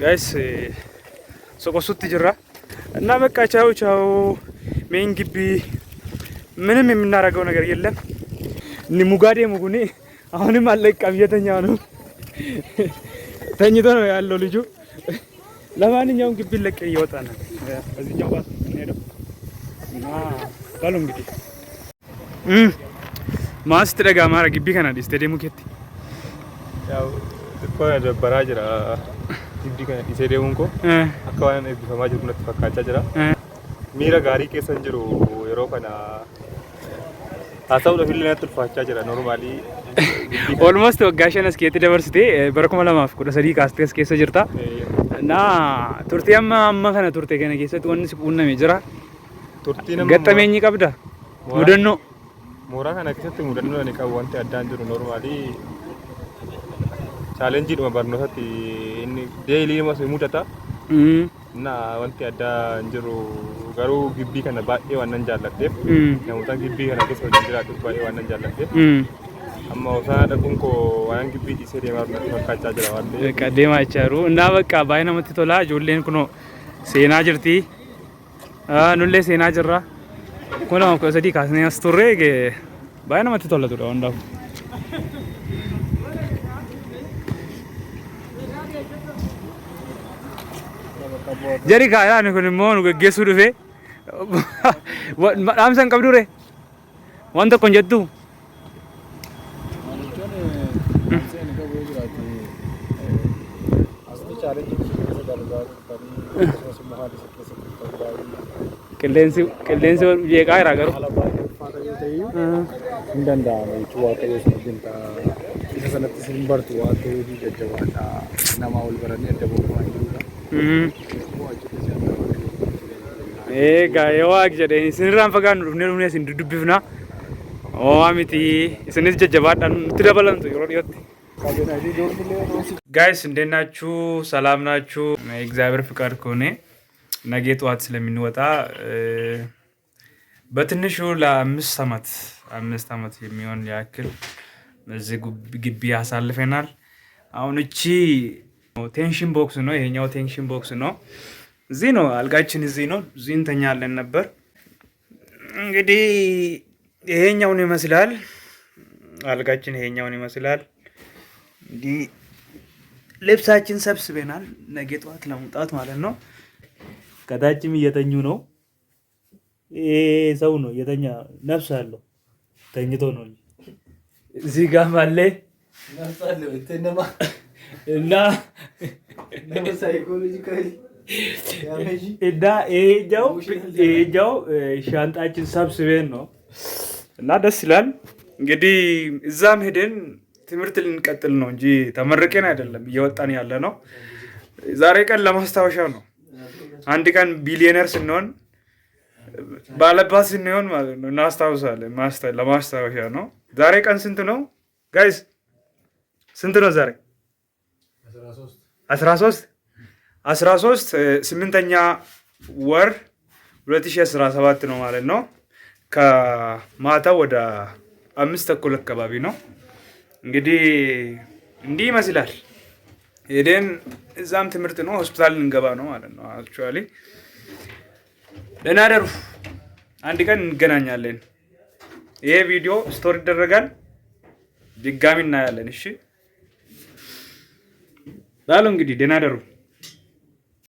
ጋይስ ሶቆሱት ጅራ እና በቃ ቻው ቻው። ሜን ግቢ ምንም የምናደርገው ነገር የለም። ሙጋዴ ሙጉኒ አሁንም አለቀም እየተኛ ነው። ተኝቶ ነው ያለው ልጁ። ለማንኛውም ግቢ ለቀ እየወጣ ነው። እዚህኛው ባስ ነው ባሉ እንግዲህ ማስት ደጋ ማራ ግቢ ከና ስቴዲየሙ ከቲ ያው ኮና ደበራ ጅራ ግቢ ከና ስቴዲየሙ እንኮ አካባቢ ቢፈማ ጅሩነት ፈካቻ ጅራ ሚራ ጋሪ keessa jiru yeroo kana haasa'u dhafillee tulfaachaa jira normally almost waggaashan as keetti dabarsite bara 2013 kaastes keessa jirta na turtii amma kana turte kana keessatti wanni si quunname jira turtii nama gattameenyi qabda mudannoo mooraa kana keessatti mudannoo ani qabu wanti addaan jiru normally challenge dhuma barnootatti inni daily mas mudata na wanti addaan jiru garuu gibbii kana baay'ee waan nan jaalladheef namoota gibbii kana keessa waliin jiraatu baay'ee waan nan jaalladheef amma osoo dhaquun koo waan gibbii dhiisee deemaa natti fakkaachaa jira waan ta'eef በቃ deemaa jiru እና በቃ baay'ee namatti tola ijoolleen kunoo seenaa jirti nullee seenaa jirra kun amma kudha sadii kaasnee as turre baay'ee namatti tola ture hundaaf jari kaayaan kun immoo nu geggeessuu dhufe dhaamsan qabdu re waan tokko hin jettu qilleensi jeeqaa jira garuu hin danda'amu jechuudha waaqayyo isa dinta isa sanatti sin bartu waan ta'eef jajjabaadha nama wal baranii adda ba'uu jirudha. Yoo akka jedheen isinirraan fagaannu dhufnee isin dubbifna. Miti isinis jajjabaadhaan nutti dabalamtu yeroo dhiyootti. ጋይስ እንዴት ናችሁ? ሰላም ናችሁ? እግዚአብሔር ፍቃድ ከሆነ ነገ ጠዋት ስለምንወጣ በትንሹ ለአምስት ዓመት የሚሆን ያክል እዚህ ግቢ አሳልፈናል። አሁን እቺ ቴንሽን ቦክስ ነው። ይሄኛው ቴንሽን ቦክስ ነው። እዚህ ነው አልጋችን፣ እዚህ ነው። እዚህ እንተኛለን ነበር። እንግዲህ ይሄኛውን ይመስላል አልጋችን፣ ይሄኛውን ይመስላል። እንግዲህ ልብሳችን ሰብስበናል ነገ ጠዋት ለመውጣት ማለት ነው። ከታችም እየተኙ ነው። ይሄ ሰው ነው እየተኛ ነፍስ አለው ተኝቶ ነው። እዚህ ጋር ማለ ነፍስ አለው እተነማ እና ሳይኮሎጂካሊ እና ይሄኛው ሻንጣችን ሰብስበን ነው እና ደስ ይላል። እንግዲህ እዛም ሄደን ትምህርት ልንቀጥል ነው እንጂ ተመረቀን አይደለም እየወጣን ያለ ነው። ዛሬ ቀን ለማስታወሻ ነው። አንድ ቀን ቢሊዮነር ስንሆን ባለባት ስንሆን ማለት ነው እናስታውሳለን። ለማስታወሻ ነው። ዛሬ ቀን ስንት ነው ጋይስ? ስንት ነው ዛሬ? 13 8ኛ ወር 2017 ነው ማለት ነው። ከማታ ወደ 5 ተኩል አካባቢ ነው። እንግዲህ እንዲህ ይመስላል። ሄደን እዛም ትምህርት ነው፣ ሆስፒታል እንገባ ነው ማለት ነው። አክቹአሊ ደህና ደሩ። አንድ ቀን እንገናኛለን። ይሄ ቪዲዮ ስቶሪ ይደረጋል፣ ድጋሚ እናያለን። እሺ ባሉ እንግዲህ ደህና ደሩ።